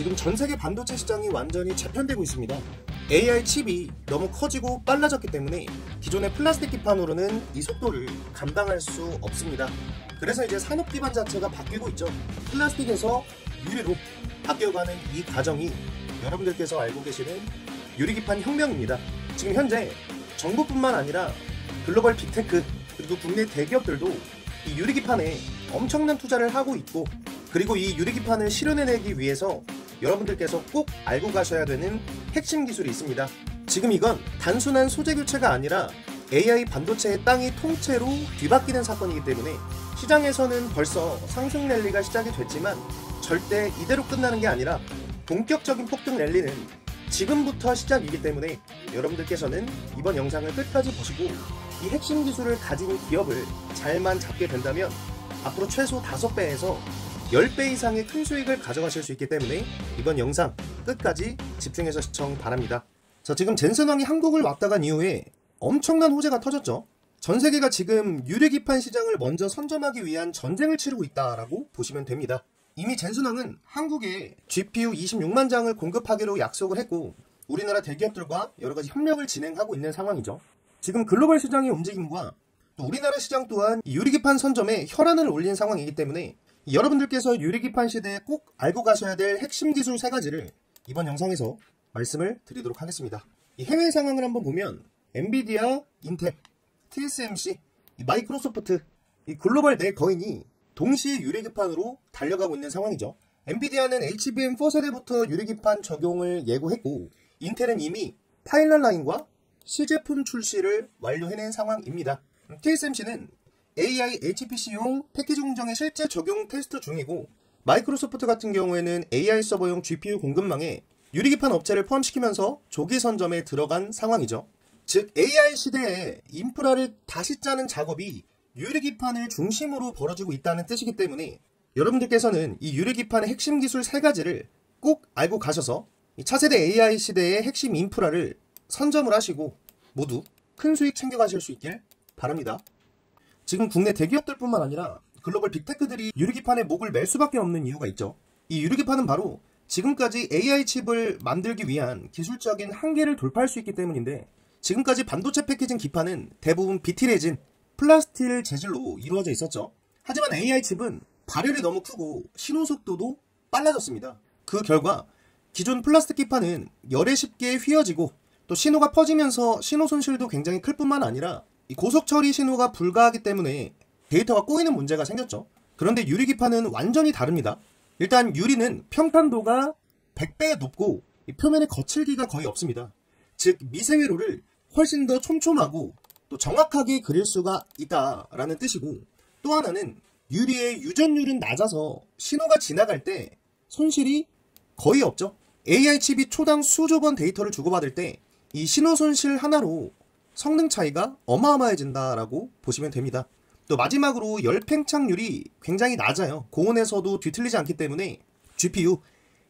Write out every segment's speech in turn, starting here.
지금 전세계 반도체 시장이 완전히 재편되고 있습니다. AI 칩이 너무 커지고 빨라졌기 때문에 기존의 플라스틱 기판으로는 이 속도를 감당할 수 없습니다. 그래서 이제 산업 기반 자체가 바뀌고 있죠. 플라스틱에서 유리로 바뀌어가는 이 과정이 여러분들께서 알고 계시는 유리기판 혁명입니다. 지금 현재 정부뿐만 아니라 글로벌 빅테크 그리고 국내 대기업들도 이 유리기판에 엄청난 투자를 하고 있고, 그리고 이 유리기판을 실현해내기 위해서 여러분들께서 꼭 알고 가셔야 되는 핵심 기술이 있습니다. 지금 이건 단순한 소재 교체가 아니라 AI 반도체의 땅이 통째로 뒤바뀌는 사건이기 때문에 시장에서는 벌써 상승 랠리가 시작이 됐지만 절대 이대로 끝나는 게 아니라 본격적인 폭등 랠리는 지금부터 시작이기 때문에 여러분들께서는 이번 영상을 끝까지 보시고 이 핵심 기술을 가진 기업을 잘만 잡게 된다면 앞으로 최소 5배에서 10배 이상의 큰 수익을 가져가실 수 있기 때문에 이번 영상 끝까지 집중해서 시청 바랍니다. 자, 지금 젠슨왕이 한국을 왔다 간 이후에 엄청난 호재가 터졌죠. 전 세계가 지금 유리기판 시장을 먼저 선점하기 위한 전쟁을 치르고 있다라고 보시면 됩니다. 이미 젠슨왕은 한국에 GPU 26만 장을 공급하기로 약속을 했고 우리나라 대기업들과 여러가지 협력을 진행하고 있는 상황이죠. 지금 글로벌 시장의 움직임과 또 우리나라 시장 또한 유리기판 선점에 혈안을 올린 상황이기 때문에 여러분들께서 유리기판 시대에 꼭 알고 가셔야 될 핵심 기술 3가지를 이번 영상에서 말씀을 드리도록 하겠습니다. 이 해외 상황을 한번 보면 엔비디아, 인텔, TSMC, 마이크로소프트, 이 글로벌 네 거인이 동시에 유리기판으로 달려가고 있는 상황이죠. 엔비디아는 HBM4 세대부터 유리기판 적용을 예고했고 인텔은 이미 파일럿 라인과 시제품 출시를 완료해낸 상황입니다. TSMC는 AI HPC용 패키지 공정의 실제 적용 테스트 중이고 마이크로소프트 같은 경우에는 AI 서버용 GPU 공급망에 유리기판 업체를 포함시키면서 조기 선점에 들어간 상황이죠. 즉 AI 시대에 인프라를 다시 짜는 작업이 유리기판을 중심으로 벌어지고 있다는 뜻이기 때문에 여러분들께서는 이 유리기판의 핵심 기술 3가지를 꼭 알고 가셔서 이 차세대 AI 시대의 핵심 인프라를 선점을 하시고 모두 큰 수익 챙겨가실 수 있길 바랍니다. 지금 국내 대기업들뿐만 아니라 글로벌 빅테크들이 유리기판에 목을 맬 수밖에 없는 이유가 있죠. 이 유리기판은 바로 지금까지 AI 칩을 만들기 위한 기술적인 한계를 돌파할 수 있기 때문인데 지금까지 반도체 패키징 기판은 대부분 비티레진, 플라스틸 재질로 이루어져 있었죠. 하지만 AI 칩은 발열이 너무 크고 신호 속도도 빨라졌습니다. 그 결과 기존 플라스틱 기판은 열에 쉽게 휘어지고 또 신호가 퍼지면서 신호 손실도 굉장히 클 뿐만 아니라 이 고속 처리 신호가 불가하기 때문에 데이터가 꼬이는 문제가 생겼죠. 그런데 유리기판은 완전히 다릅니다. 일단 유리는 평탄도가 100배 높고 표면에 거칠기가 거의 없습니다. 즉 미세회로를 훨씬 더 촘촘하고 또 정확하게 그릴 수가 있다라는 뜻이고, 또 하나는 유리의 유전율은 낮아서 신호가 지나갈 때 손실이 거의 없죠. AI 칩이 초당 수조 번 데이터를 주고받을 때 이 신호 손실 하나로 성능 차이가 어마어마해진다라고 보시면 됩니다. 또 마지막으로 열팽창률이 굉장히 낮아요. 고온에서도 뒤틀리지 않기 때문에 GPU,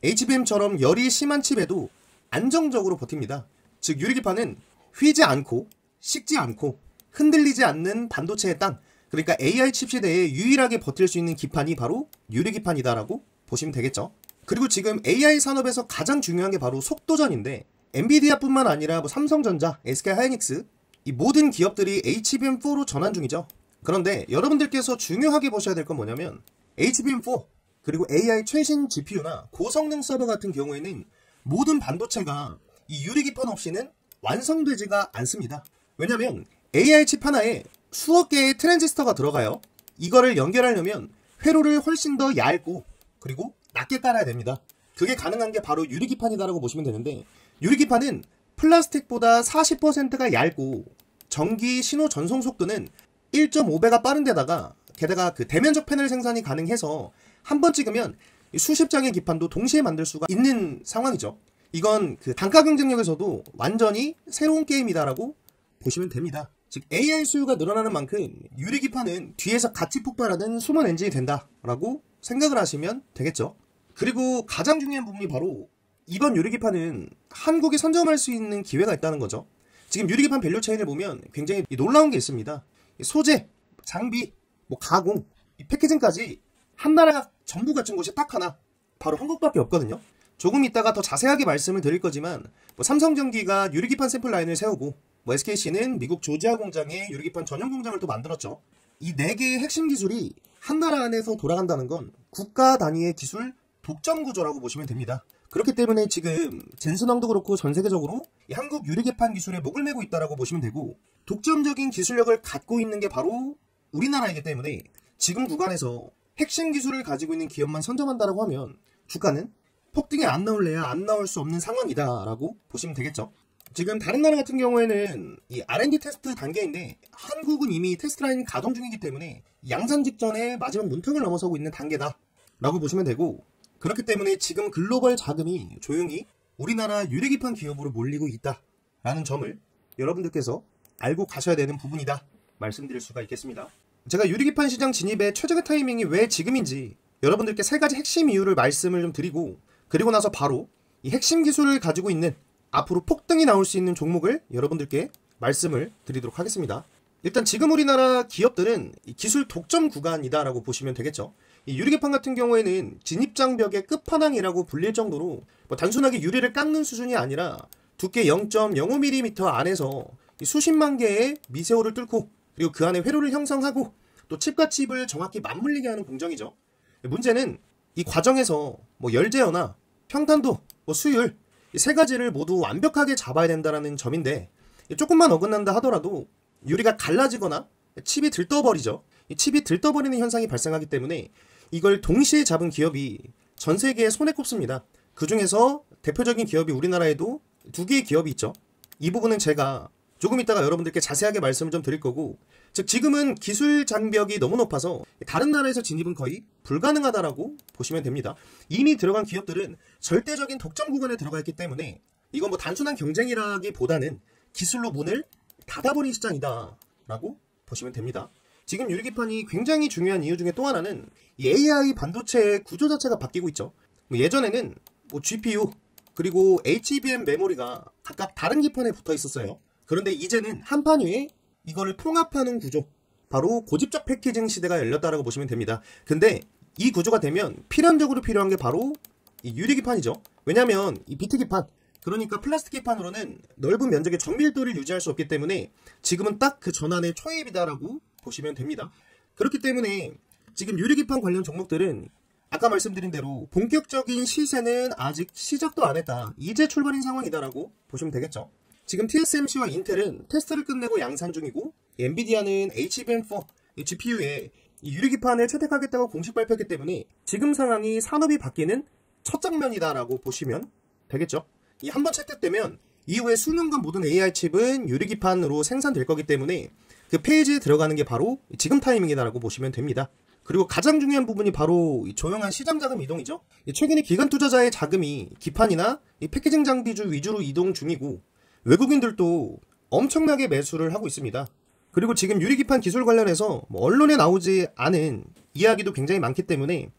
HBM처럼 열이 심한 칩에도 안정적으로 버팁니다. 즉 유리기판은 휘지 않고 식지 않고 흔들리지 않는 반도체의 땅, 그러니까 AI 칩 시대에 유일하게 버틸 수 있는 기판이 바로 유리기판이다라고 보시면 되겠죠. 그리고 지금 AI 산업에서 가장 중요한 게 바로 속도전인데 엔비디아뿐만 아니라 삼성전자, SK하이닉스 이 모든 기업들이 HBM4로 전환 중이죠. 그런데 여러분들께서 중요하게 보셔야 될 건 뭐냐면 HBM4 그리고 AI 최신 GPU나 고성능 서버 같은 경우에는 모든 반도체가 이 유리기판 없이는 완성되지가 않습니다. 왜냐면 AI 칩 하나에 수억 개의 트랜지스터가 들어가요. 이거를 연결하려면 회로를 훨씬 더 얇고 그리고 낮게 깔아야 됩니다. 그게 가능한 게 바로 유리기판이다라고 보시면 되는데 유리기판은 플라스틱보다 40%가 얇고 전기 신호 전송 속도는 1.5배가 빠른 데다가 게다가 그 대면적 패널 생산이 가능해서 한 번 찍으면 수십 장의 기판도 동시에 만들 수가 있는 상황이죠. 이건 그 단가 경쟁력에서도 완전히 새로운 게임이다라고 보시면 됩니다. 즉 AI 수요가 늘어나는 만큼 유리기판은 뒤에서 같이 폭발하는 숨은 엔진이 된다라고 생각을 하시면 되겠죠. 그리고 가장 중요한 부분이 바로 이번 유리기판은 한국에 선점할 수 있는 기회가 있다는 거죠. 지금 유리기판 밸류체인을 보면 굉장히 놀라운 게 있습니다. 소재, 장비, 가공, 패키징까지 한 나라가 전부 갖춘 곳이 딱 하나, 바로 한국밖에 없거든요. 조금 이따가 더 자세하게 말씀을 드릴 거지만 삼성전기가 유리기판 샘플 라인을 세우고 SKC는 미국 조지아 공장에 유리기판 전용 공장을 또 만들었죠. 이 4개의 핵심 기술이 한 나라 안에서 돌아간다는 건 국가 단위의 기술 독점 구조라고 보시면 됩니다. 그렇기 때문에 지금 젠슨왕도 그렇고 전 세계적으로 이 한국 유리개판 기술에 목을 매고 있다라고 보시면 되고, 독점적인 기술력을 갖고 있는 게 바로 우리나라이기 때문에 지금 구간에서 핵심 기술을 가지고 있는 기업만 선점한다라고 하면 주가는 폭등이 안 나올래야 안 나올 수 없는 상황이다라고 보시면 되겠죠. 지금 다른 나라 같은 경우에는 이 R&D 테스트 단계인데 한국은 이미 테스트 라인 가동 중이기 때문에 양산 직전에 마지막 문턱을 넘어서고 있는 단계다라고 보시면 되고, 그렇기 때문에 지금 글로벌 자금이 조용히 우리나라 유리기판 기업으로 몰리고 있다라는 점을 여러분들께서 알고 가셔야 되는 부분이다 말씀드릴 수가 있겠습니다. 제가 유리기판 시장 진입의 최적의 타이밍이 왜 지금인지 여러분들께 3가지 핵심 이유를 말씀을 좀 드리고, 그리고 나서 바로 이 핵심 기술을 가지고 있는 앞으로 폭등이 나올 수 있는 종목을 여러분들께 말씀을 드리도록 하겠습니다. 일단 지금 우리나라 기업들은 이 기술 독점 구간이다라고 보시면 되겠죠. 이 유리개판 같은 경우에는 진입장벽의 끝판왕이라고 불릴 정도로 단순하게 유리를 깎는 수준이 아니라 두께 0.05mm 안에서 수십만 개의 미세호를 뚫고, 그리고 그 안에 회로를 형성하고 또 칩과 칩을 정확히 맞물리게 하는 공정이죠. 문제는 이 과정에서 열제어나 평탄도, 수율 이 3가지를 모두 완벽하게 잡아야 된다는 점인데, 조금만 어긋난다 하더라도 유리가 갈라지거나 칩이 들떠버리죠. 이 칩이 들떠버리는 현상이 발생하기 때문에 이걸 동시에 잡은 기업이 전 세계에 손에 꼽습니다. 그 중에서 대표적인 기업이 우리나라에도 2개의 기업이 있죠. 이 부분은 제가 조금 이따가 여러분들께 자세하게 말씀을 좀 드릴 거고, 즉 지금은 기술 장벽이 너무 높아서 다른 나라에서 진입은 거의 불가능하다라고 보시면 됩니다. 이미 들어간 기업들은 절대적인 독점 구간에 들어가 있기 때문에 이건 단순한 경쟁이라기보다는 기술로 문을 닫아버린 시장이다 라고 보시면 됩니다. 지금 유리기판이 굉장히 중요한 이유 중에 또 하나는 이 AI 반도체의 구조 자체가 바뀌고 있죠. 예전에는 GPU 그리고 HBM 메모리가 각각 다른 기판에 붙어 있었어요. 그런데 이제는 한 판 위에 이거를 통합하는 구조, 바로 고집적 패키징 시대가 열렸다라고 보시면 됩니다. 근데 이 구조가 되면 필연적으로 필요한 게 바로 이 유리기판이죠. 왜냐하면 이 비트기판, 그러니까 플라스틱 기판으로는 넓은 면적의 정밀도를 유지할 수 없기 때문에 지금은 딱 그 전환의 초입이다라고 보시면 됩니다. 그렇기 때문에 지금 유리기판 관련 종목들은 아까 말씀드린 대로 본격적인 시세는 아직 시작도 안 했다, 이제 출발인 상황이다라고 보시면 되겠죠. 지금 TSMC와 인텔은 테스트를 끝내고 양산 중이고, 엔비디아는 HBM4 GPU에 이 유리기판을 채택하겠다고 공식 발표했기 때문에 지금 상황이 산업이 바뀌는 첫 장면이다라고 보시면 되겠죠. 이 한번 채택되면 이후에 수년간 모든 AI 칩은 유리기판으로 생산될 거기 때문에 그 페이지에 들어가는 게 바로 지금 타이밍이다라고 보시면 됩니다. 그리고 가장 중요한 부분이 바로 이 조용한 시장 자금 이동이죠. 최근에 기관 투자자의 자금이 기판이나 이 패키징 장비주 위주로 이동 중이고, 외국인들도 엄청나게 매수를 하고 있습니다. 그리고 지금 유리기판 기술 관련해서 언론에 나오지 않은 이야기도 굉장히 많기 때문에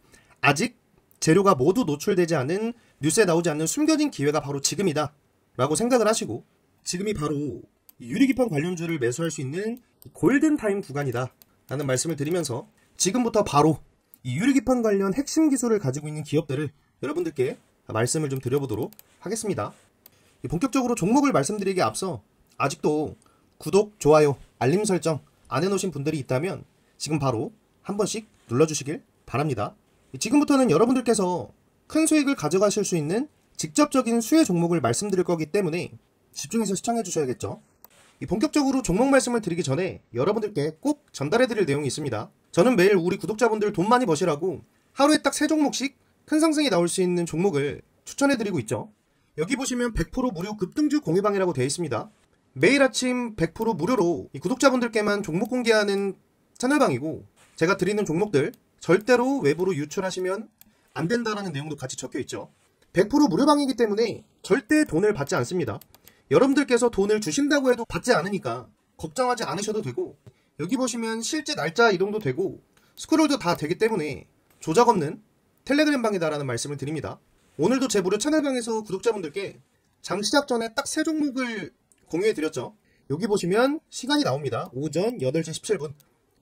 아직 재료가 모두 노출되지 않은, 뉴스에 나오지 않는 숨겨진 기회가 바로 지금이다 라고 생각을 하시고, 지금이 바로 유리기판 관련주를 매수할 수 있는 골든타임 구간이다 라는 말씀을 드리면서, 지금부터 바로 이 유리기판 관련 핵심 기술을 가지고 있는 기업들을 여러분들께 말씀을 좀 드려보도록 하겠습니다. 본격적으로 종목을 말씀드리기에 앞서 아직도 구독, 좋아요, 알림 설정 안 해놓으신 분들이 있다면 지금 바로 한 번씩 눌러주시길 바랍니다. 지금부터는 여러분들께서 큰 수익을 가져가실 수 있는 직접적인 수혜 종목을 말씀드릴 거기 때문에 집중해서 시청해 주셔야겠죠. 본격적으로 종목 말씀을 드리기 전에 여러분들께 꼭 전달해 드릴 내용이 있습니다. 저는 매일 우리 구독자분들 돈 많이 버시라고 하루에 딱 3종목씩 큰 상승이 나올 수 있는 종목을 추천해 드리고 있죠. 여기 보시면 100% 무료 급등주 공유방이라고 되어 있습니다. 매일 아침 100% 무료로 이 구독자분들께만 종목 공개하는 채널방이고, 제가 드리는 종목들 절대로 외부로 유출하시면 안 된다라는 내용도 같이 적혀 있죠. 100% 무료방이기 때문에 절대 돈을 받지 않습니다. 여러분들께서 돈을 주신다고 해도 받지 않으니까 걱정하지 않으셔도 되고, 여기 보시면 실제 날짜 이동도 되고 스크롤도 다 되기 때문에 조작 없는 텔레그램 방이다라는 말씀을 드립니다. 오늘도 제 무료 채널방에서 구독자분들께 장 시작 전에 딱 3종목을 공유해드렸죠. 여기 보시면 시간이 나옵니다. 오전 8시 17분,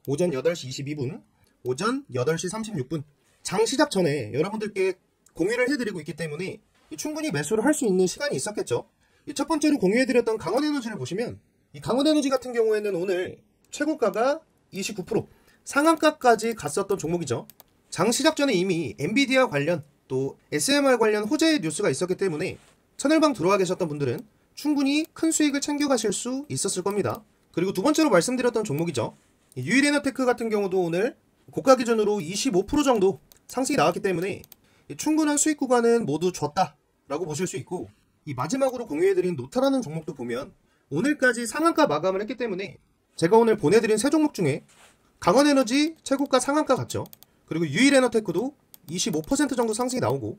오전 8시 22분, 오전 8시 36분. 장 시작 전에 여러분들께 공유를 해드리고 있기 때문에 충분히 매수를 할 수 있는 시간이 있었겠죠. 첫 번째로 공유해드렸던 강원에너지를 보시면 이 강원에너지 같은 경우에는 오늘 최고가가 29% 상한가까지 갔었던 종목이죠. 장 시작 전에 이미 엔비디아 관련 또 SMR 관련 호재 뉴스가 있었기 때문에 천일방 들어와 계셨던 분들은 충분히 큰 수익을 챙겨가실 수 있었을 겁니다. 그리고 두 번째로 말씀드렸던 종목이죠. 유일에너테크 같은 경우도 오늘 고가 기준으로 25% 정도 상승이 나왔기 때문에 충분한 수익 구간은 모두 줬다라고 보실 수 있고, 이 마지막으로 공유해드린 노타라는 종목도 보면 오늘까지 상한가 마감을 했기 때문에 제가 오늘 보내드린 세 종목 중에 강원에너지 최고가 상한가 갔죠. 그리고 유일에너테크도 25% 정도 상승이 나오고,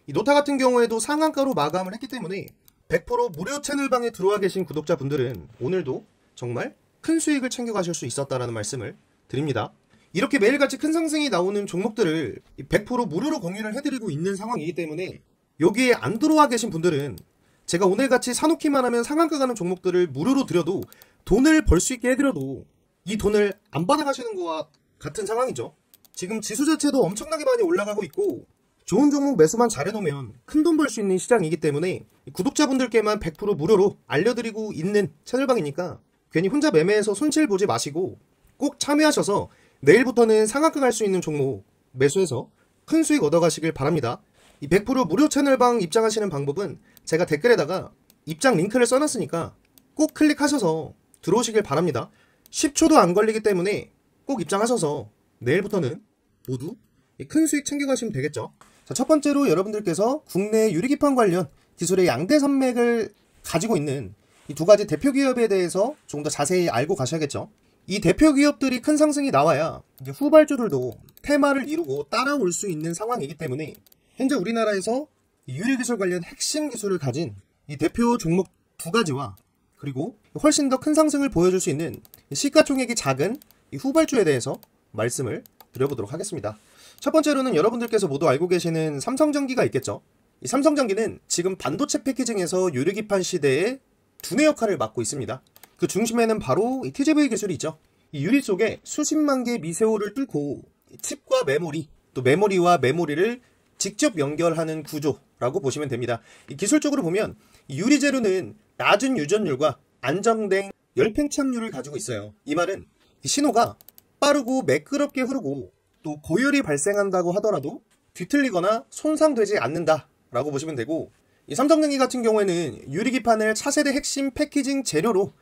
이 노타 같은 경우에도 상한가로 마감을 했기 때문에 100% 무료 채널방에 들어와 계신 구독자분들은 오늘도 정말 큰 수익을 챙겨가실 수 있었다라는 말씀을 드립니다. 이렇게 매일같이 큰 상승이 나오는 종목들을 100% 무료로 공유를 해드리고 있는 상황이기 때문에 여기에 안 들어와 계신 분들은 제가 오늘같이 사놓기만 하면 상한가 가는 종목들을 무료로 드려도 돈을 벌 수 있게 해드려도 이 돈을 안 받아가시는 거와 같은 상황이죠. 지금 지수 자체도 엄청나게 많이 올라가고 있고 좋은 종목 매수만 잘해놓으면 큰 돈 벌 수 있는 시장이기 때문에 구독자분들께만 100% 무료로 알려드리고 있는 채널방이니까 괜히 혼자 매매해서 손실 보지 마시고 꼭 참여하셔서 내일부터는 상한가 갈 수 있는 종목 매수해서 큰 수익 얻어가시길 바랍니다. 이 100% 무료 채널방 입장하시는 방법은 제가 댓글에다가 입장 링크를 써놨으니까 꼭 클릭하셔서 들어오시길 바랍니다. 10초도 안 걸리기 때문에 꼭 입장하셔서 내일부터는 모두 큰 수익 챙겨가시면 되겠죠. 자, 첫 번째로 여러분들께서 국내 유리기판 관련 기술의 양대 산맥을 가지고 있는 이 두 가지 대표 기업에 대해서 좀 더 자세히 알고 가셔야겠죠. 이 대표 기업들이 큰 상승이 나와야 이제 후발주들도 테마를 이루고 따라올 수 있는 상황이기 때문에 현재 우리나라에서 유리기술 관련 핵심 기술을 가진 이 대표 종목 두 가지와 그리고 훨씬 더 큰 상승을 보여줄 수 있는 시가총액이 작은 이 후발주에 대해서 말씀을 드려보도록 하겠습니다. 첫 번째로는 여러분들께서 모두 알고 계시는 삼성전기가 있겠죠. 이 삼성전기는 지금 반도체 패키징에서 유리기판 시대의 두뇌 역할을 맡고 있습니다. 그 중심에는 바로 이 TGV 기술이 있죠. 이 유리 속에 수십만 개의 미세호를 뚫고 칩과 메모리, 또 메모리와 메모리를 직접 연결하는 구조라고 보시면 됩니다. 이 기술적으로 보면 이 유리 재료는 낮은 유전율과 안정된 열팽창률을 가지고 있어요. 이 말은 이 신호가 빠르고 매끄럽게 흐르고 또 고열이 발생한다고 하더라도 뒤틀리거나 손상되지 않는다라고 보시면 되고, 이 삼성전기 같은 경우에는 유리기판을 차세대 핵심 패키징 재료로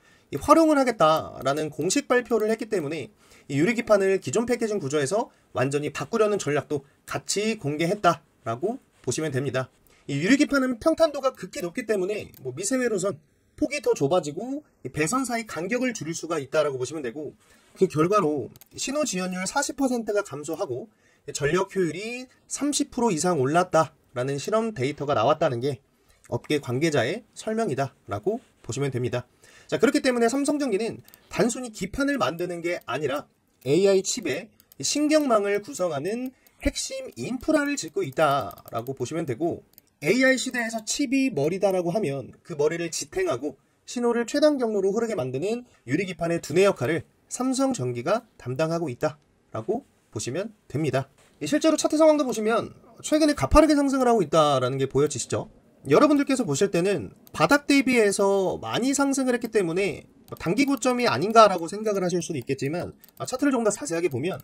활용을 하겠다라는 공식 발표를 했기 때문에 이 유리기판을 기존 패키징 구조에서 완전히 바꾸려는 전략도 같이 공개했다라고 보시면 됩니다. 이 유리기판은 평탄도가 극히 높기 때문에 미세회로선 폭이 더 좁아지고 배선 사이 간격을 줄일 수가 있다라고 보시면 되고, 그 결과로 신호 지연율 40%가 감소하고 전력 효율이 30% 이상 올랐다라는 실험 데이터가 나왔다는 게 업계 관계자의 설명이다 라고 보시면 됩니다. 자, 그렇기 때문에 삼성전기는 단순히 기판을 만드는 게 아니라 AI 칩의 신경망을 구성하는 핵심 인프라를 짓고 있다라고 보시면 되고, AI 시대에서 칩이 머리다라고 하면 그 머리를 지탱하고 신호를 최단 경로로 흐르게 만드는 유리기판의 두뇌 역할을 삼성전기가 담당하고 있다라고 보시면 됩니다. 실제로 차트 상황도 보시면 최근에 가파르게 상승을 하고 있다라는 게 보여지시죠? 여러분들께서 보실 때는 바닥 대비해서 많이 상승을 했기 때문에 단기 고점이 아닌가라고 생각을 하실 수도 있겠지만, 차트를 좀 더 자세하게 보면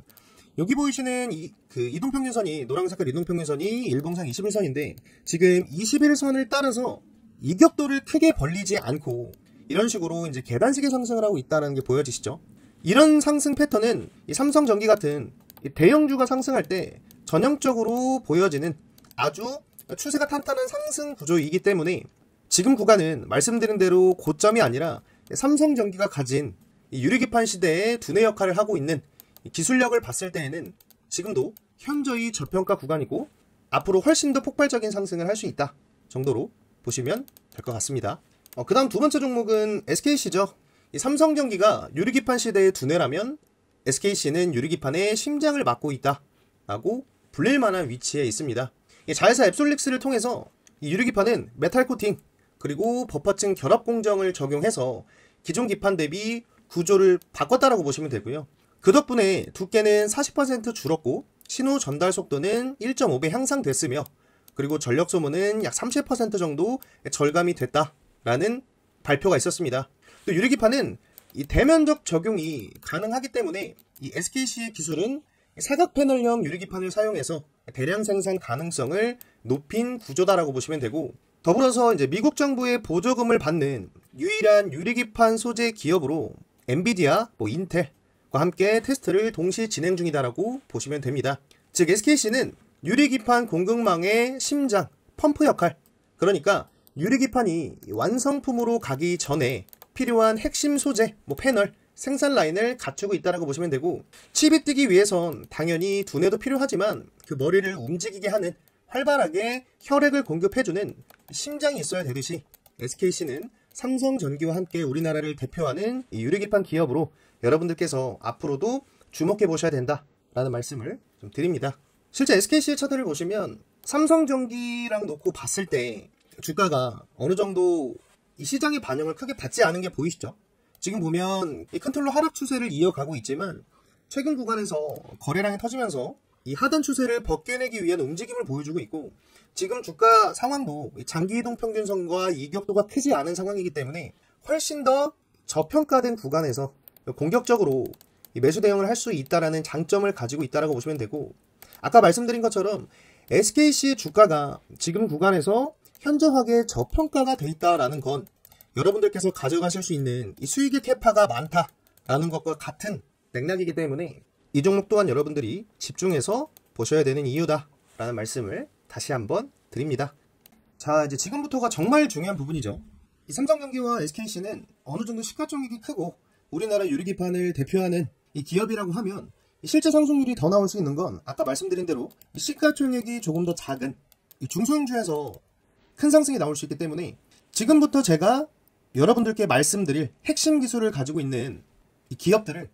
여기 보이시는 그 이동평균선이, 노란색깔 이동평균선이 일봉상 21선인데 지금 21선을 따라서 이격도를 크게 벌리지 않고 이런 식으로 이제 계단식의 상승을 하고 있다는 게 보여지시죠? 이런 상승 패턴은 이 삼성전기 같은 대형주가 상승할 때 전형적으로 보여지는 아주 추세가 탄탄한 상승 구조이기 때문에 지금 구간은 말씀드린 대로 고점이 아니라 삼성전기가 가진 유리기판 시대의 두뇌 역할을 하고 있는 기술력을 봤을 때에는 지금도 현저히 저평가 구간이고 앞으로 훨씬 더 폭발적인 상승을 할 수 있다 정도로 보시면 될 것 같습니다. 그 다음 두 번째 종목은 SKC죠. 이 삼성전기가 유리기판 시대의 두뇌라면 SKC는 유리기판의 심장을 맡고 있다 라고 불릴 만한 위치에 있습니다. 자회사 앱솔릭스를 통해서 이 유리기판은 메탈 코팅 그리고 버퍼층 결합 공정을 적용해서 기존 기판 대비 구조를 바꿨다라고 보시면 되고요. 그 덕분에 두께는 40% 줄었고 신호 전달 속도는 1.5배 향상됐으며, 그리고 전력 소모는 약 30% 정도 절감이 됐다라는 발표가 있었습니다. 또 유리기판은 이 대면적 적용이 가능하기 때문에 이 SKC의 기술은 사각 패널형 유리기판을 사용해서 대량 생산 가능성을 높인 구조다라고 보시면 되고, 더불어서 이제 미국 정부의 보조금을 받는 유일한 유리기판 소재 기업으로 엔비디아, 인텔과 함께 테스트를 동시 진행 중이다라고 보시면 됩니다. 즉 SKC는 유리기판 공급망의 심장, 펌프 역할, 그러니까 유리기판이 완성품으로 가기 전에 필요한 핵심 소재, 패널, 생산 라인을 갖추고 있다고 보시면 되고, 칩이 뜨기 위해선 당연히 두뇌도 필요하지만 그 머리를 움직이게 하는 활발하게 혈액을 공급해주는 심장이 있어야 되듯이 SKC는 삼성전기와 함께 우리나라를 대표하는 이 유리기판 기업으로 여러분들께서 앞으로도 주목해 보셔야 된다라는 말씀을 좀 드립니다. 실제 SKC의 차트를 보시면 삼성전기랑 놓고 봤을 때 주가가 어느 정도 이 시장의 반영을 크게 받지 않은 게 보이시죠? 지금 보면 이 큰 틀로 하락 추세를 이어가고 있지만 최근 구간에서 거래량이 터지면서 이 하단 추세를 벗겨내기 위한 움직임을 보여주고 있고, 지금 주가 상황도 장기 이동 평균선과 이격도가 크지 않은 상황이기 때문에 훨씬 더 저평가된 구간에서 공격적으로 매수 대응을 할 수 있다라는 장점을 가지고 있다라고 보시면 되고, 아까 말씀드린 것처럼 SKC의 주가가 지금 구간에서 현저하게 저평가가 돼 있다라는 건 여러분들께서 가져가실 수 있는 이 수익의 캐파가 많다라는 것과 같은 맥락이기 때문에 이 종목 또한 여러분들이 집중해서 보셔야 되는 이유다라는 말씀을 다시 한번 드립니다. 자, 이제 지금부터가 정말 중요한 부분이죠. 이 삼성전기와 SKC는 어느 정도 시가총액이 크고 우리나라 유리기판을 대표하는 이 기업이라고 하면 실제 상승률이 더 나올 수 있는 건 아까 말씀드린 대로 시가총액이 조금 더 작은 이 중소형주에서 큰 상승이 나올 수 있기 때문에 지금부터 제가 여러분들께 말씀드릴 핵심 기술을 가지고 있는 이 기업들을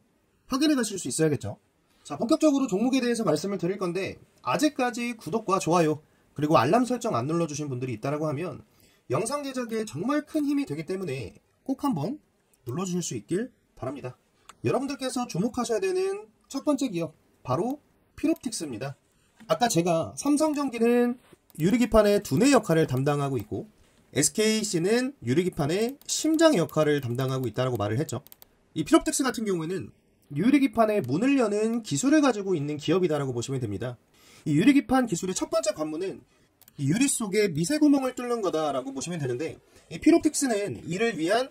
확인해 가실 수 있어야겠죠. 자, 본격적으로 종목에 대해서 말씀을 드릴 건데, 아직까지 구독과 좋아요 그리고 알람 설정 안 눌러주신 분들이 있다라고 하면 영상 제작에 정말 큰 힘이 되기 때문에 꼭 한번 눌러주실 수 있길 바랍니다. 여러분들께서 주목하셔야 되는 첫 번째 기업, 바로 피롭틱스입니다. 아까 제가 삼성전기는 유리기판의 두뇌 역할을 담당하고 있고 SKC는 유리기판의 심장 역할을 담당하고 있다고 말을 했죠. 이 피롭틱스 같은 경우에는 유리기판의 문을 여는 기술을 가지고 있는 기업이다라고 보시면 됩니다. 이 유리기판 기술의 첫 번째 관문은 이 유리 속에 미세 구멍을 뚫는 거다라고 보시면 되는데, 이 피롭틱스는 이를 위한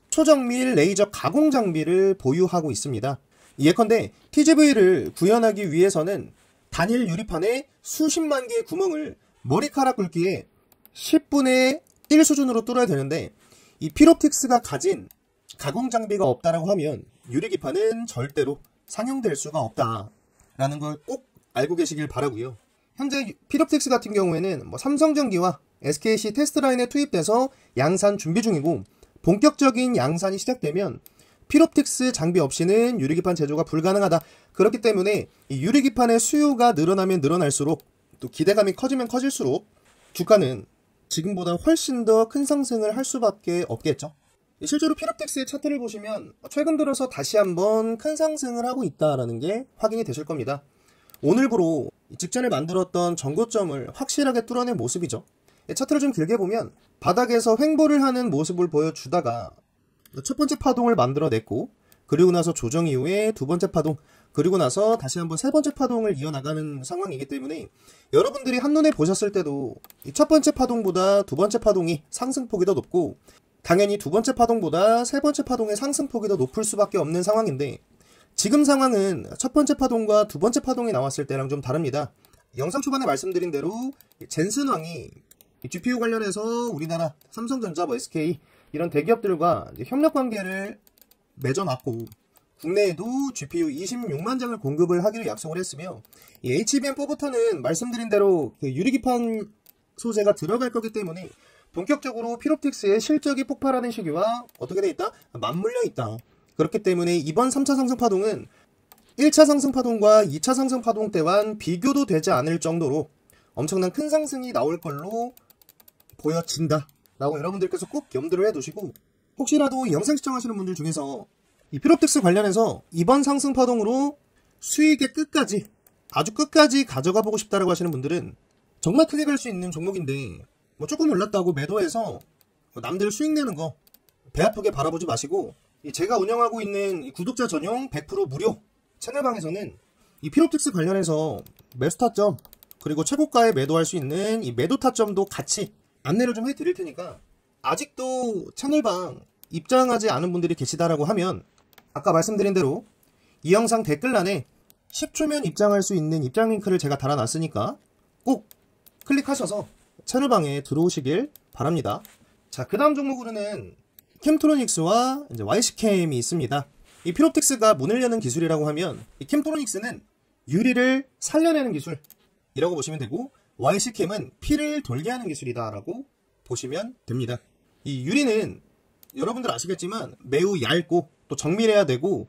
초정밀 레이저 가공 장비를 보유하고 있습니다. 예컨대 TGV를 구현하기 위해서는 단일 유리판에 수십만 개의 구멍을 머리카락 굵기에 10분의 1 수준으로 뚫어야 되는데, 이 피롭틱스가 가진 가공 장비가 없다라고 하면 유리기판은 절대로 상용될 수가 없다라는 걸 꼭 알고 계시길 바라고요. 현재 피롭틱스 같은 경우에는 삼성전기와 SKC 테스트 라인에 투입돼서 양산 준비 중이고, 본격적인 양산이 시작되면 피롭틱스 장비 없이는 유리기판 제조가 불가능하다. 그렇기 때문에 이 유리기판의 수요가 늘어나면 늘어날수록, 또 기대감이 커지면 커질수록 주가는 지금보다 훨씬 더 큰 상승을 할 수밖에 없겠죠. 실제로 피롭틱스의 차트를 보시면 최근 들어서 다시 한번 큰 상승을 하고 있다는 게 확인이 되실 겁니다. 오늘부로 직전에 만들었던 전고점을 확실하게 뚫어낸 모습이죠. 차트를 좀 길게 보면 바닥에서 횡보를 하는 모습을 보여주다가 첫 번째 파동을 만들어냈고, 그리고 나서 조정 이후에 두 번째 파동, 그리고 나서 다시 한번 세 번째 파동을 이어나가는 상황이기 때문에 여러분들이 한눈에 보셨을 때도 이 첫 번째 파동보다 두 번째 파동이 상승폭이 더 높고, 당연히 두 번째 파동보다 세 번째 파동의 상승폭이 더 높을 수밖에 없는 상황인데, 지금 상황은 첫 번째 파동과 두 번째 파동이 나왔을 때랑 좀 다릅니다. 영상 초반에 말씀드린 대로 젠슨왕이 GPU 관련해서 우리나라 삼성전자, SK 이런 대기업들과 협력 관계를 맺어놨고, 국내에도 GPU 26만 장을 공급을 하기로 약속을 했으며, 이 HBM4부터는 말씀드린 대로 그 유리기판 소재가 들어갈 거기 때문에 본격적으로 피롭틱스의 실적이 폭발하는 시기와 어떻게 돼 있다? 맞물려 있다. 그렇기 때문에 이번 3차 상승파동은 1차 상승파동과 2차 상승파동 때와는 비교도 되지 않을 정도로 엄청난 큰 상승이 나올 걸로 보여진다 라고 여러분들께서 꼭 염두를 해두시고, 혹시라도 영상 시청하시는 분들 중에서 이 피롭틱스 관련해서 이번 상승파동으로 수익의 끝까지, 아주 끝까지 가져가 보고 싶다라고 하시는 분들은 정말 크게 갈 수 있는 종목인데 뭐 조금 올랐다고 매도해서 남들 수익 내는 거 배 아프게 바라보지 마시고, 제가 운영하고 있는 이 구독자 전용 100% 무료 채널방에서는 이 피롭틱스 관련해서 매수 타점 그리고 최고가에 매도할 수 있는 이 매도 타점도 같이 안내를 좀 해드릴 테니까, 아직도 채널방 입장하지 않은 분들이 계시다라고 하면 아까 말씀드린 대로 이 영상 댓글란에 10초면 입장할 수 있는 입장 링크를 제가 달아놨으니까 꼭 클릭하셔서 채널방에 들어오시길 바랍니다. 자, 그 다음 종목으로는 캠트로닉스와 이제 YC캠이 있습니다. 이 피롭틱스가 문을 여는 기술이라고 하면 이 캠트로닉스는 유리를 살려내는 기술이라고 보시면 되고, YC캠은 피를 돌게 하는 기술이다라고 보시면 됩니다. 이 유리는 여러분들 아시겠지만 매우 얇고 또 정밀해야 되고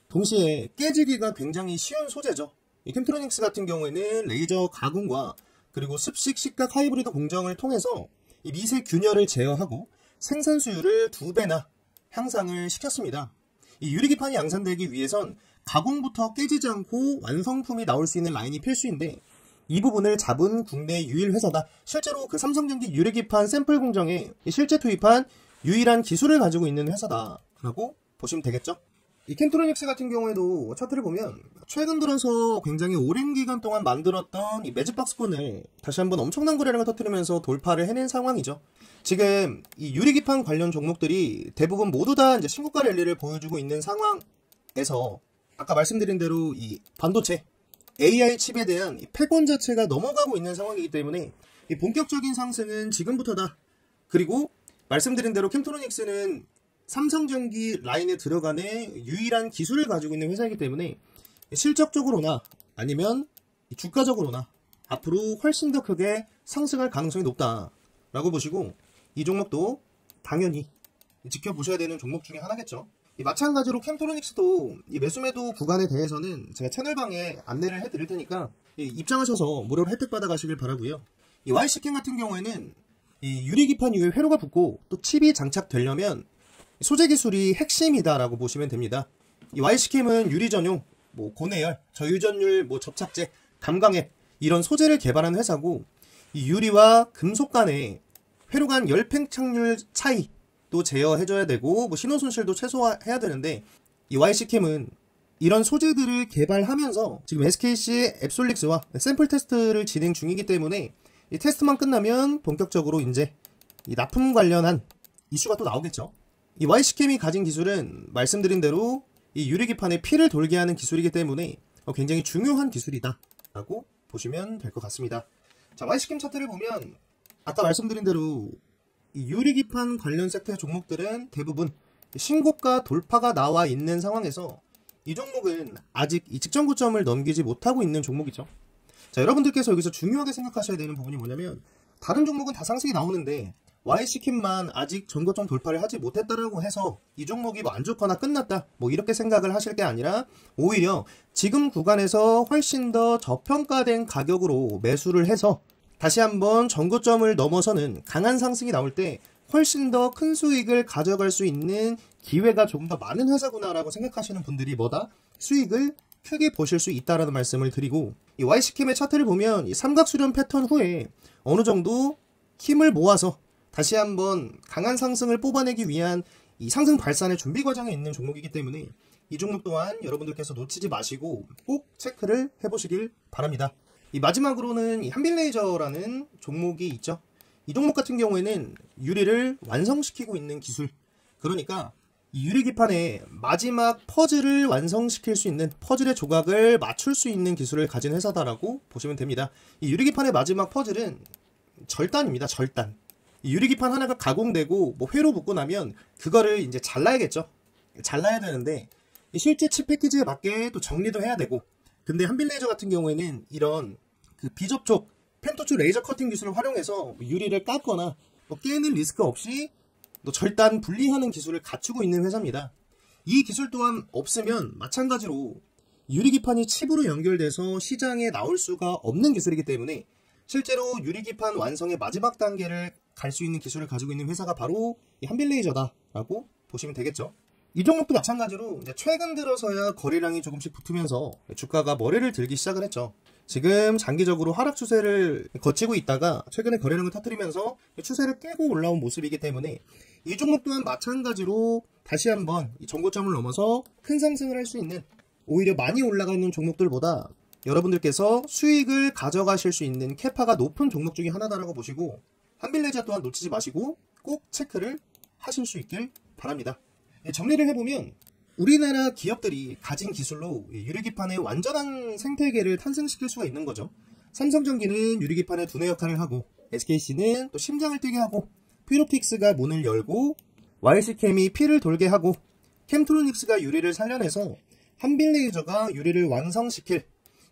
동시에 깨지기가 굉장히 쉬운 소재죠. 이 캠트로닉스 같은 경우에는 레이저 가공과 그리고 습식 식각 하이브리드 공정을 통해서 이 미세 균열을 제어하고 생산 수율을 2배나 향상을 시켰습니다. 이 유리기판이 양산되기 위해선 가공부터 깨지지 않고 완성품이 나올 수 있는 라인이 필수인데, 이 부분을 잡은 국내 유일 회사다. 실제로 그 삼성전기 유리기판 샘플 공정에 실제 투입한 유일한 기술을 가지고 있는 회사다라고 보시면 되겠죠. 이 캠트로닉스 같은 경우에도 차트를 보면 최근 들어서 굉장히 오랜 기간 동안 만들었던 이 매직박스권을 다시 한번 엄청난 거래량을 터뜨리면서 돌파를 해낸 상황이죠. 지금 이 유리기판 관련 종목들이 대부분 모두 다 이제 신고가 랠리를 보여주고 있는 상황에서 아까 말씀드린 대로 이 반도체 AI 칩에 대한 이 패권 자체가 넘어가고 있는 상황이기 때문에 이 본격적인 상승은 지금부터다. 그리고 말씀드린 대로 캠트로닉스는 삼성전기 라인에 들어가는 유일한 기술을 가지고 있는 회사이기 때문에 실적적으로나 아니면 주가적으로나 앞으로 훨씬 더 크게 상승할 가능성이 높다라고 보시고, 이 종목도 당연히 지켜보셔야 되는 종목 중에 하나겠죠. 마찬가지로 캠트로닉스도 이 매수매도 구간에 대해서는 제가 채널방에 안내를 해드릴 테니까 입장하셔서 무료로 혜택 받아가시길 바라고요. 이 YC캠 같은 경우에는 이 유리기판 위에 회로가 붙고 또 칩이 장착되려면 소재 기술이 핵심이다라고 보시면 됩니다. 이 YC캠은 유리 전용, 고내열, 저유전율, 접착제, 감광액 이런 소재를 개발한 회사고, 이 유리와 금속 간의 회로 간 열팽창률 차이도 제어해줘야 되고 신호 손실도 최소화해야 되는데, 이 YC캠은 이런 소재들을 개발하면서 지금 SKC 앱솔릭스와 샘플 테스트를 진행 중이기 때문에 이 테스트만 끝나면 본격적으로 이제 이 납품 관련한 이슈가 또 나오겠죠. 이 YC캠이 가진 기술은 말씀드린 대로 이 유리기판에 피를 돌게 하는 기술이기 때문에 굉장히 중요한 기술이다 라고 보시면 될 것 같습니다. 자, YC캠 차트를 보면 아까 말씀드린 대로 이 유리기판 관련 섹터의 종목들은 대부분 신고가 돌파가 나와 있는 상황에서 이 종목은 아직 이 직전 고점을 넘기지 못하고 있는 종목이죠. 자, 여러분들께서 여기서 중요하게 생각하셔야 되는 부분이 뭐냐면, 다른 종목은 다 상승이 나오는데 YC캠만 아직 전고점 돌파를 하지 못했다라고 해서 이 종목이 안 좋거나 끝났다 이렇게 생각을 하실 게 아니라, 오히려 지금 구간에서 훨씬 더 저평가된 가격으로 매수를 해서 다시 한번 전고점을 넘어서는 강한 상승이 나올 때 훨씬 더 큰 수익을 가져갈 수 있는 기회가 조금 더 많은 회사구나라고 생각하시는 분들이 수익을 크게 보실 수 있다라는 말씀을 드리고, 이 YC캠의 차트를 보면 이 삼각수렴 패턴 후에 어느 정도 힘을 모아서 다시 한번 강한 상승을 뽑아내기 위한 이 상승 발산의 준비 과정에 있는 종목이기 때문에 이 종목 또한 여러분들께서 놓치지 마시고 꼭 체크를 해보시길 바랍니다. 이 마지막으로는 이 한빌레이저라는 종목이 있죠. 이 종목 같은 경우에는 유리를 완성시키고 있는 기술, 그러니까 이 유리기판의 마지막 퍼즐을 완성시킬 수 있는, 퍼즐의 조각을 맞출 수 있는 기술을 가진 회사다라고 보시면 됩니다. 이 유리기판의 마지막 퍼즐은 절단입니다. 절단. 이 유리기판 하나가 가공되고 회로 붙고 나면 그거를 이제 잘라야겠죠. 잘라야 되는데 실제 칩 패키지에 맞게 또 정리도 해야 되고, 근데 한빌레이저 같은 경우에는 이런 그 비접촉 펜토츠 레이저 커팅 기술을 활용해서 유리를 깎거나 깨는 리스크 없이 절단 분리하는 기술을 갖추고 있는 회사입니다. 이 기술 또한 없으면 마찬가지로 유리기판이 칩으로 연결돼서 시장에 나올 수가 없는 기술이기 때문에 실제로 유리기판 완성의 마지막 단계를 갈 수 있는 기술을 가지고 있는 회사가 바로 이 한빌레이저다라고 보시면 되겠죠. 이 종목도 마찬가지로 이제 최근 들어서야 거래량이 조금씩 붙으면서 주가가 머리를 들기 시작을 했죠. 지금 장기적으로 하락 추세를 거치고 있다가 최근에 거래량을 터뜨리면서 추세를 깨고 올라온 모습이기 때문에 이 종목 또한 마찬가지로 다시 한번 이 전고점을 넘어서 큰 상승을 할 수 있는, 오히려 많이 올라가 있는 종목들보다 여러분들께서 수익을 가져가실 수 있는 캐파가 높은 종목 중에 하나다라고 보시고, 한빌레자 또한 놓치지 마시고 꼭 체크를 하실 수 있길 바랍니다. 정리를 해보면 우리나라 기업들이 가진 기술로 유리기판의 완전한 생태계를 탄생시킬 수가 있는 거죠. 삼성전기는 유리기판의 두뇌 역할을 하고, SKC는 또 심장을 뛰게 하고, 퓨로틱스가 문을 열고, YC캠이 피를 돌게 하고, 캠트로닉스가 유리를 살려내서 한빌레이저가 유리를 완성시킬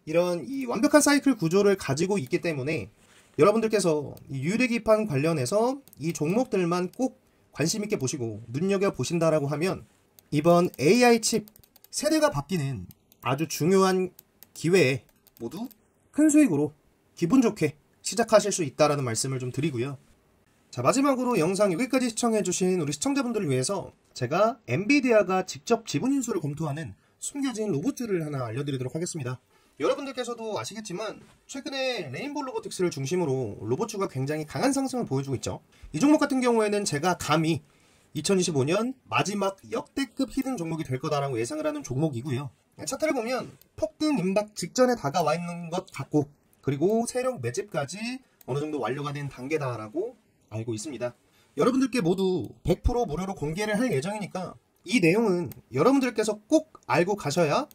이런 이 완벽한 사이클 구조를 가지고 있기 때문에 여러분들께서 이 유리기판 관련해서 이 종목들만 꼭 관심 있게 보시고 눈여겨보신다라고 하면 이번 AI 칩 세대가 바뀌는 아주 중요한 기회에 모두 큰 수익으로 기분 좋게 시작하실 수 있다라는 말씀을 좀 드리고요. 자, 마지막으로 영상 여기까지 시청해주신 우리 시청자분들을 위해서 제가 엔비디아가 직접 지분 인수를 검토하는 숨겨진 로봇들을 하나 알려드리도록 하겠습니다. 여러분들께서도 아시겠지만 최근에 레인보우 로보틱스를 중심으로 로봇주가 굉장히 강한 상승을 보여주고 있죠. 이 종목 같은 경우에는 제가 감히 2025년 마지막 역대급 히든 종목이 될 거다라고 예상을 하는 종목이고요. 차트를 보면 폭등 임박 직전에 다가와 있는 것 같고, 그리고 세력 매집까지 어느 정도 완료가 된 단계다라고 알고 있습니다. 여러분들께 모두 100% 무료로 공개를 할 예정이니까 이 내용은 여러분들께서 꼭 알고 가셔야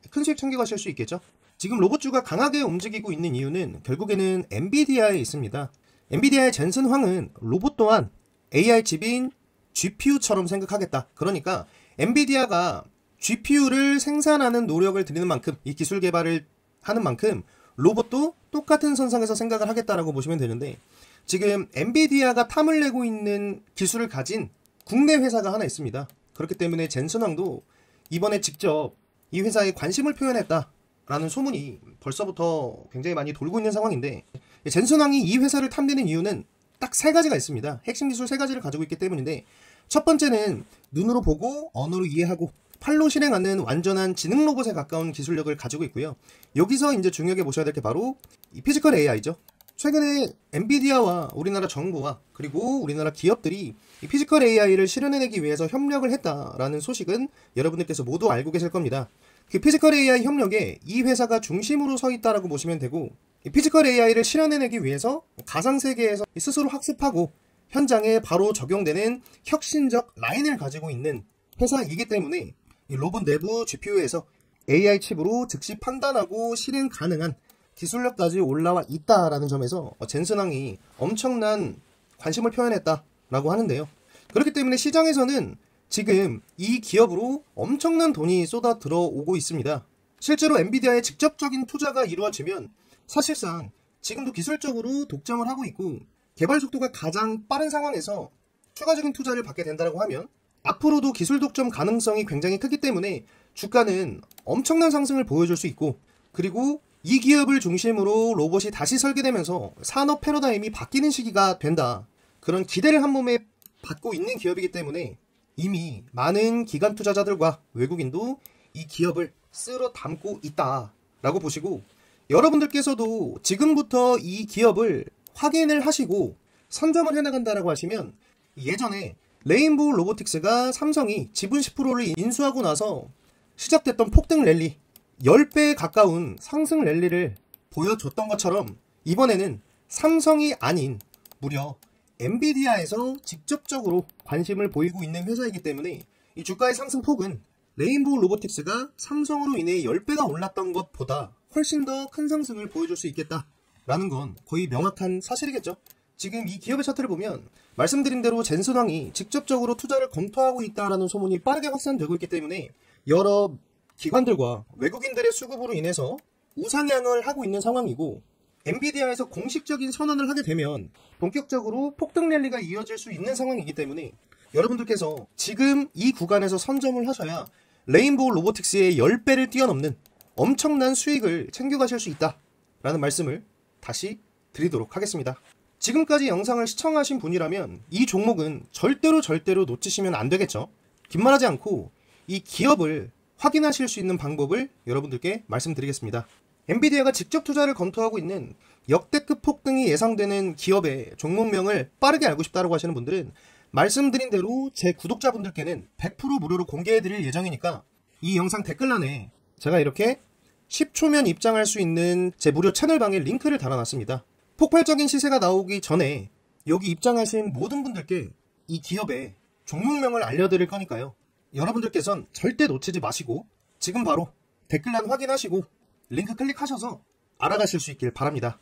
큰 수익 챙겨가실 수 있겠죠. 지금 로봇주가 강하게 움직이고 있는 이유는 결국에는 엔비디아에 있습니다. 엔비디아의 젠슨 황은 로봇 또한 AI 칩인 GPU처럼 생각하겠다. 그러니까 엔비디아가 GPU를 생산하는 노력을 들이는 만큼, 이 기술 개발을 하는 만큼 로봇도 똑같은 선상에서 생각을 하겠다라고 보시면 되는데, 지금 엔비디아가 탐을 내고 있는 기술을 가진 국내 회사가 하나 있습니다. 그렇기 때문에 젠슨 황도 이번에 직접 이 회사에 관심을 표현했다라는 소문이 벌써부터 굉장히 많이 돌고 있는 상황인데, 젠슨 황이 이 회사를 탐내는 이유는 딱 세 가지가 있습니다. 핵심 기술 세 가지를 가지고 있기 때문인데, 첫 번째는 눈으로 보고 언어로 이해하고 팔로 실행하는 완전한 지능 로봇에 가까운 기술력을 가지고 있고요. 여기서 이제 중요하게 보셔야 될 게 바로 이 피지컬 AI죠. 최근에 엔비디아와 우리나라 정부와 그리고 우리나라 기업들이 이 피지컬 AI를 실현해내기 위해서 협력을 했다라는 소식은 여러분들께서 모두 알고 계실 겁니다. 그 피지컬 AI 협력에 이 회사가 중심으로 서 있다라고 보시면 되고, 이 피지컬 AI를 실현해내기 위해서 가상세계에서 스스로 학습하고 현장에 바로 적용되는 혁신적 라인을 가지고 있는 회사이기 때문에 이 로봇 내부 GPU에서 AI 칩으로 즉시 판단하고 실행 가능한 기술력까지 올라와 있다라는 점에서 젠슨 황이 엄청난 관심을 표현했다라고 하는데요. 그렇기 때문에 시장에서는 지금 이 기업으로 엄청난 돈이 쏟아 들어오고 있습니다. 실제로 엔비디아의 직접적인 투자가 이루어지면 사실상 지금도 기술적으로 독점을 하고 있고 개발 속도가 가장 빠른 상황에서 추가적인 투자를 받게 된다고 하면 앞으로도 기술 독점 가능성이 굉장히 크기 때문에 주가는 엄청난 상승을 보여줄 수 있고, 그리고 이 기업을 중심으로 로봇이 다시 설계되면서 산업 패러다임이 바뀌는 시기가 된다, 그런 기대를 한 몸에 받고 있는 기업이기 때문에 이미 많은 기관 투자자들과 외국인도 이 기업을 쓸어 담고 있다라고 보시고, 여러분들께서도 지금부터 이 기업을 확인을 하시고 선점을 해나간다라고 하시면, 예전에 레인보우 로보틱스가 삼성이 지분 10%를 인수하고 나서 시작됐던 폭등 랠리, 10배에 가까운 상승 랠리를 보여줬던 것처럼 이번에는 삼성이 아닌 무려 엔비디아에서 직접적으로 관심을 보이고 있는 회사이기 때문에 이 주가의 상승폭은 레인보우 로보틱스가 삼성으로 인해 10배가 올랐던 것보다 훨씬 더 큰 상승을 보여줄 수 있겠다라는 건 거의 명확한 사실이겠죠. 지금 이 기업의 차트를 보면 말씀드린 대로 젠슨 황이 직접적으로 투자를 검토하고 있다라는 소문이 빠르게 확산되고 있기 때문에 여러 기관들과 외국인들의 수급으로 인해서 우상향을 하고 있는 상황이고, 엔비디아에서 공식적인 선언을 하게 되면 본격적으로 폭등 랠리가 이어질 수 있는 상황이기 때문에 여러분들께서 지금 이 구간에서 선점을 하셔야 레인보우 로보틱스의 10배를 뛰어넘는 엄청난 수익을 챙겨가실 수 있다라는 말씀을 다시 드리도록 하겠습니다. 지금까지 영상을 시청하신 분이라면 이 종목은 절대로 놓치시면 안 되겠죠. 긴 말하지 않고 이 기업을 확인하실 수 있는 방법을 여러분들께 말씀드리겠습니다. 엔비디아가 직접 투자를 검토하고 있는 역대급 폭등이 예상되는 기업의 종목명을 빠르게 알고 싶다고 하시는 분들은 말씀드린 대로 제 구독자분들께는 100% 무료로 공개해드릴 예정이니까 이 영상 댓글란에 제가 이렇게 10초면 입장할 수 있는 제 무료 채널방에 링크를 달아놨습니다. 폭발적인 시세가 나오기 전에 여기 입장하신 모든 분들께 이 기업의 종목명을 알려드릴 거니까요. 여러분들께선 절대 놓치지 마시고 지금 바로 댓글란 확인하시고 링크 클릭하셔서 알아가실 수 있길 바랍니다.